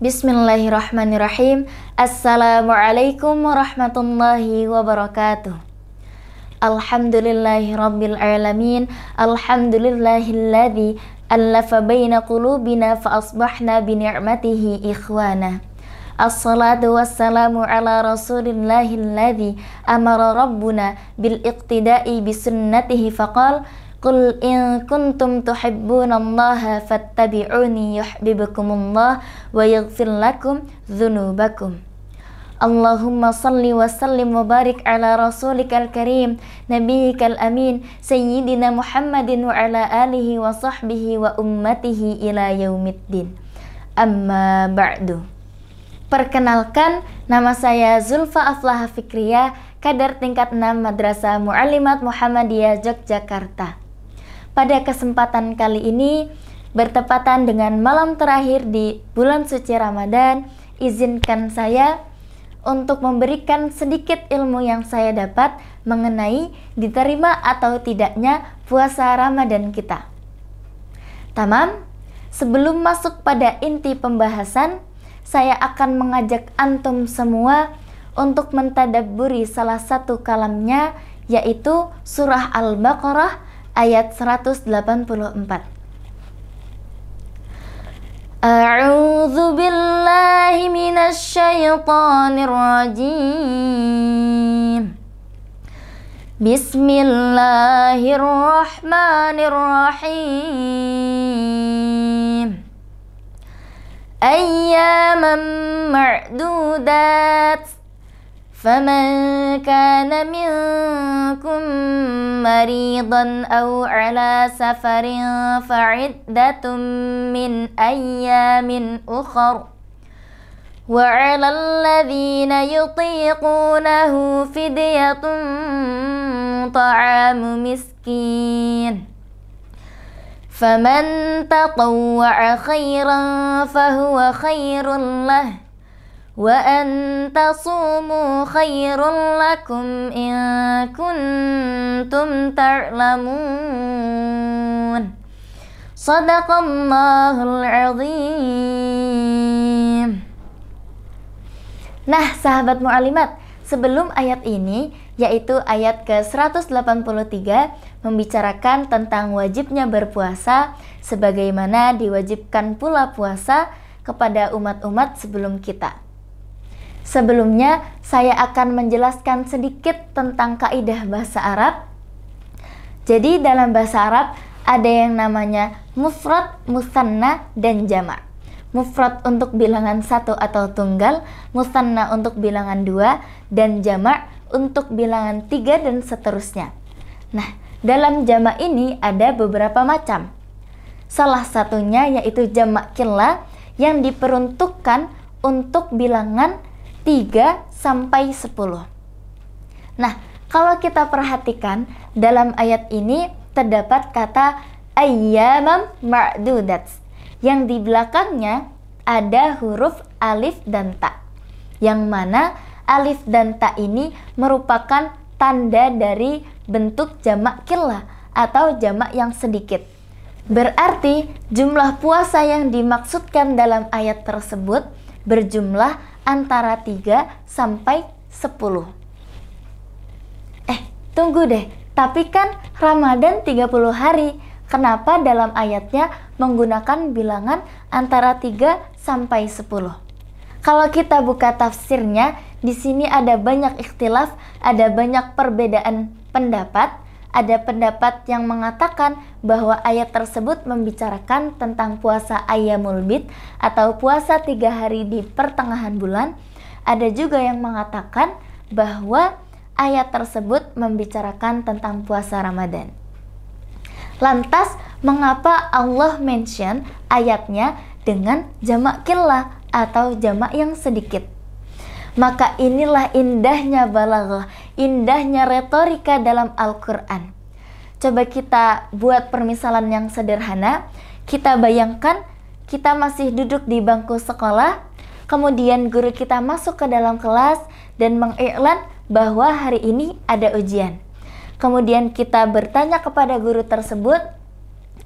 Bismillahirrahmanirrahim. Assalamualaikum warahmatullahi wabarakatuh. Alhamdulillahi rabbil alamin. Alhamdulillahilladzi allafa baina qulubina fa asbahna bi ni'matihi ikhwana. Assalatu wassalamu ala rasulillahilladzi amara rabbuna bil iqtida'i bi sunnatihi faqal qul in kuntum tuhibbunallaha fattabi'uni yuhibbukumullah wa yaghfir lakum dzunubakum. Allahumma salli wa sallim wa barik ala rasulikal karim nabiyyikal amin sayyidina Muhammadin wa ala alihi wa sahbihi wa ummatihi ila yaumiddin. Amma ba'du. Perkenalkan, nama saya Zulfa Aflaha Fikriyah, Kader tingkat 6 Madrasah Mu'allimat Muhammadiyah Yogyakarta. Pada kesempatan kali ini, bertepatan dengan malam terakhir di bulan suci Ramadan, izinkan saya untuk memberikan sedikit ilmu yang saya dapat mengenai diterima atau tidaknya puasa Ramadan kita. Tamam, sebelum masuk pada inti pembahasan, saya akan mengajak antum semua untuk mentadabburi salah satu kalamnya, yaitu surah Al-Baqarah ayat 184. A'udzu billahi minasy syaithanir rajim. Bismillahirrahmanirrahim. Ayyaman ma'dudat. فمن كان منكم مريضا أو على سفر فعدة من أيام أخر وعلى الذين يطيقونه فدية طعام مسكين فمن تطوع خيرا فهو خير له وأن تصوموا خير لكم إن كنتم تعلمون صدق الله العظيم. Nah, sahabat mu'alimat, sebelum ayat ini, yaitu ayat ke-183, membicarakan tentang wajibnya berpuasa sebagaimana diwajibkan pula puasa kepada umat-umat sebelum kita. Sebelumnya, saya akan menjelaskan sedikit tentang kaidah bahasa Arab. Jadi dalam bahasa Arab ada yang namanya mufrad, musanna, dan jamak. Mufrad untuk bilangan satu atau tunggal, musanna untuk bilangan dua, dan jamak untuk bilangan tiga dan seterusnya. Nah, dalam jamak ini ada beberapa macam. Salah satunya yaitu jamak qillah yang diperuntukkan untuk bilangan 3 sampai 10. Nah, kalau kita perhatikan dalam ayat ini terdapat kata ayyamam ma'dudats yang di belakangnya ada huruf alif dan ta, yang mana alif dan ta ini merupakan tanda dari bentuk jamak qillah atau jamak yang sedikit. Berarti jumlah puasa yang dimaksudkan dalam ayat tersebut berjumlah antara 3 sampai 10. Tunggu deh, tapi kan Ramadan 30 hari. Kenapa dalam ayatnya menggunakan bilangan antara 3 sampai 10? Kalau kita buka tafsirnya, di sini ada banyak ikhtilaf, ada banyak perbedaan pendapat. Ada pendapat yang mengatakan bahwa ayat tersebut membicarakan tentang puasa Ayyamul Bid atau puasa 3 hari di pertengahan bulan. Ada juga yang mengatakan bahwa ayat tersebut membicarakan tentang puasa Ramadan. Lantas, mengapa Allah mention ayatnya dengan jamak qillah atau jamak yang sedikit? Maka inilah indahnya balaghah, indahnya retorika dalam Al-Quran. Coba kita buat permisalan yang sederhana. Kita bayangkan kita masih duduk di bangku sekolah, kemudian guru kita masuk ke dalam kelas dan mengiklan bahwa hari ini ada ujian. Kemudian kita bertanya kepada guru tersebut,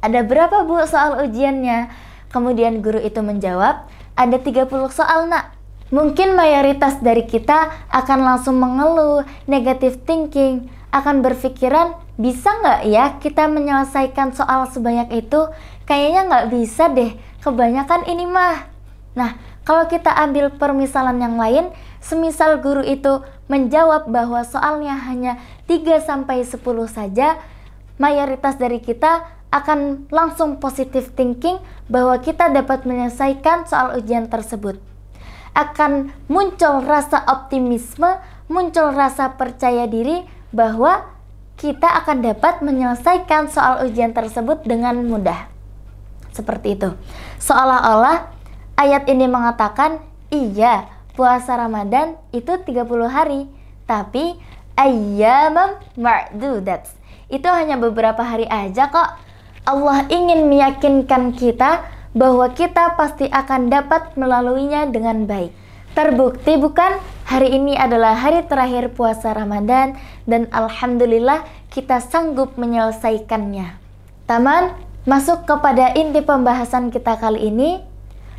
ada berapa Bu soal ujiannya? Kemudian guru itu menjawab, ada 30 soal nak. Mungkin mayoritas dari kita akan langsung mengeluh, negative thinking, akan berpikiran, bisa nggak ya kita menyelesaikan soal sebanyak itu? Kayaknya nggak bisa deh, kebanyakan ini mah. Nah, kalau kita ambil permisalan yang lain, semisal guru itu menjawab bahwa soalnya hanya 3-10 saja, mayoritas dari kita akan langsung positive thinking bahwa kita dapat menyelesaikan soal ujian tersebut. Akan muncul rasa optimisme, muncul rasa percaya diri bahwa kita akan dapat menyelesaikan soal ujian tersebut dengan mudah. Seperti itu. Seolah-olah ayat ini mengatakan, iya, puasa Ramadan itu 30 hari, tapi ayyamam ma'dudats. Itu hanya beberapa hari aja kok. Allah ingin meyakinkan kita bahwa kita pasti akan dapat melaluinya dengan baik. Terbukti bukan? Hari ini adalah hari terakhir puasa Ramadan dan alhamdulillah kita sanggup menyelesaikannya. Taman, masuk kepada inti pembahasan kita kali ini.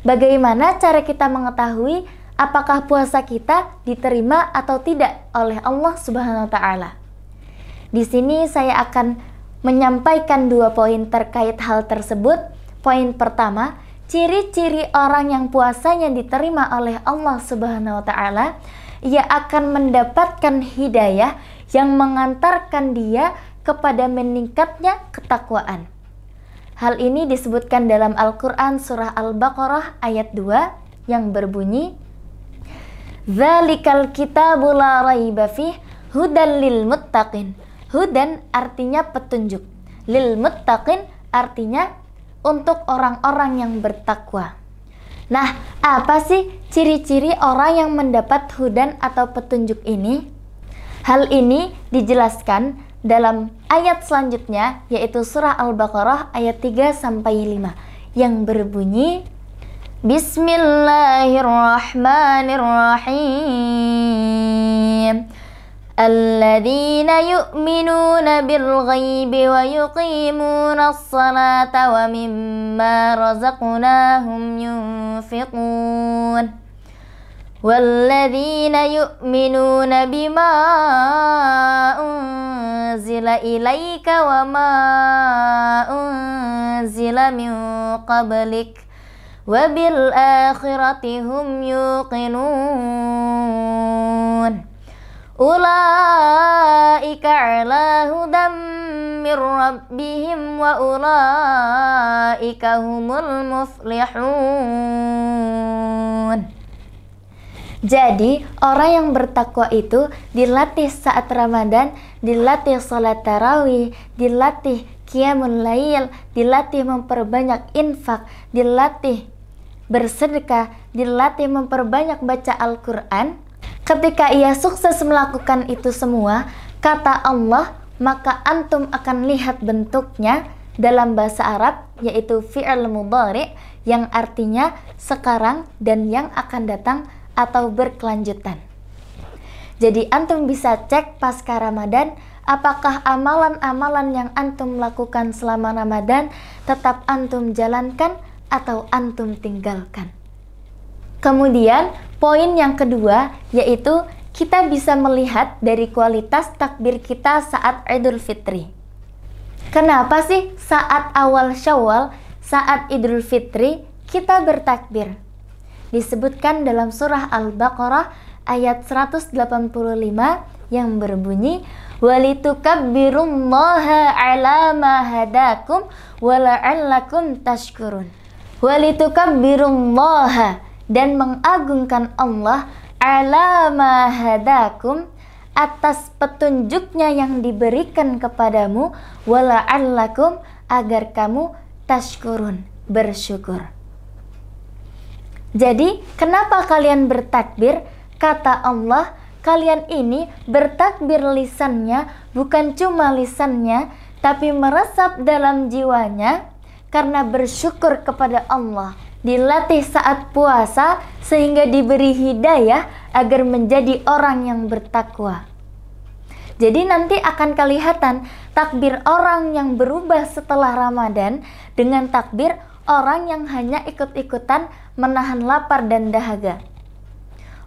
Bagaimana cara kita mengetahui apakah puasa kita diterima atau tidak oleh Allah Subhanahu wa taala? Di sini saya akan menyampaikan 2 poin terkait hal tersebut. Poin pertama, ciri-ciri orang yang puasanya diterima oleh Allah Subhanahu wa taala, ia akan mendapatkan hidayah yang mengantarkan dia kepada meningkatnya ketakwaan. Hal ini disebutkan dalam Al-Qur'an surah Al-Baqarah ayat 2 yang berbunyi, "Dzalikal kitabu la raiba fih hudan lil muttaqin." Hudan artinya petunjuk, lil muttaqin artinya untuk orang-orang yang bertakwa. Nah, apa sih ciri-ciri orang yang mendapat hudan atau petunjuk ini? Hal ini dijelaskan dalam ayat selanjutnya, yaitu surah Al-Baqarah ayat 3-5 yang berbunyi, Bismillahirrahmanirrahim. Alladzina yu'minuna bil ghaibi wa yuqimuna as-salata wa mimma razaqnahum yunfiqun. Walladzina yu'minuna bima unzila ilaika wa ma unzila min qablik wa bil akhirati hum yuqinun. Ulaika ala hudam mir rabbihim wa ulaika humul muflihun. Jadi, orang yang bertakwa itu dilatih saat Ramadan, dilatih salat tarawih, dilatih qiyamul lail, dilatih memperbanyak infak, dilatih bersedekah, dilatih memperbanyak baca Al-Quran. Ketika ia sukses melakukan itu semua, kata Allah, maka antum akan lihat bentuknya dalam bahasa Arab, yaitu fi'il mudhari, yang artinya sekarang dan yang akan datang atau berkelanjutan. Jadi antum bisa cek pasca Ramadan, apakah amalan-amalan yang antum lakukan selama Ramadan tetap antum jalankan atau antum tinggalkan. Kemudian poin yang kedua, yaitu kita bisa melihat dari kualitas takbir kita saat Idul Fitri. Kenapa sih saat awal Syawal, saat Idul Fitri kita bertakbir? Disebutkan dalam surah Al-Baqarah ayat 185 yang berbunyi, "Walitukabbirullaha 'ala ma hadakum wa la'allakum tashkurun." Walitukabbirullaha, dan mengagungkan Allah, 'ala ma hadakum, atas petunjuknya yang diberikan kepadamu, wa la'allakum, agar kamu tashkurun, bersyukur. Jadi, kenapa kalian bertakbir? Kata Allah, kalian ini bertakbir lisannya, bukan cuma lisannya, tapi meresap dalam jiwanya karena bersyukur kepada Allah. Dilatih saat puasa sehingga diberi hidayah agar menjadi orang yang bertakwa. Jadi nanti akan kelihatan takbir orang yang berubah setelah Ramadan dengan takbir orang yang hanya ikut-ikutan menahan lapar dan dahaga.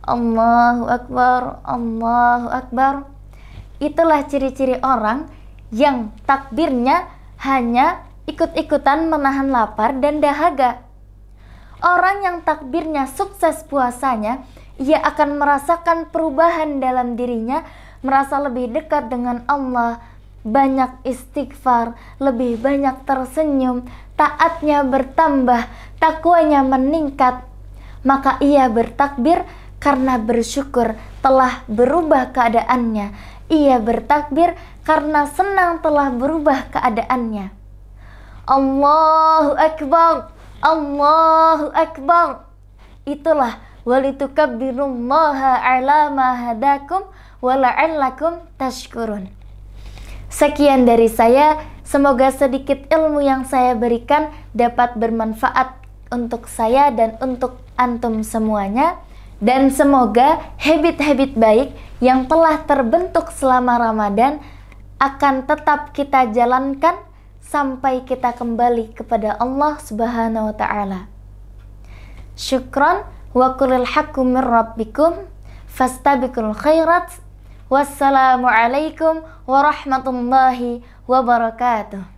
Allahu Akbar, Allahu Akbar. Itulah ciri-ciri orang yang takbirnya hanya ikut-ikutan menahan lapar dan dahaga. Orang yang takbirnya sukses puasanya, ia akan merasakan perubahan dalam dirinya, merasa lebih dekat dengan Allah, banyak istighfar, lebih banyak tersenyum, taatnya bertambah, takwanya meningkat. Maka ia bertakbir karena bersyukur telah berubah keadaannya. Ia bertakbir karena senang telah berubah keadaannya. Allahu Akbar, Allahu Akbar. Itulah walitukabbirullaha ala ma hadakum wa la'allakum tashkurun. Sekian dari saya, semoga sedikit ilmu yang saya berikan dapat bermanfaat untuk saya dan untuk antum semuanya. Dan semoga habit-habit baik yang telah terbentuk selama Ramadan akan tetap kita jalankan sampai kita kembali kepada Allah Subhanahu wa ta'ala. Syukran wa qulil haqqu min rabbikum fastabiqul khairat. Wassalamualaikum warahmatullahi wabarakatuh.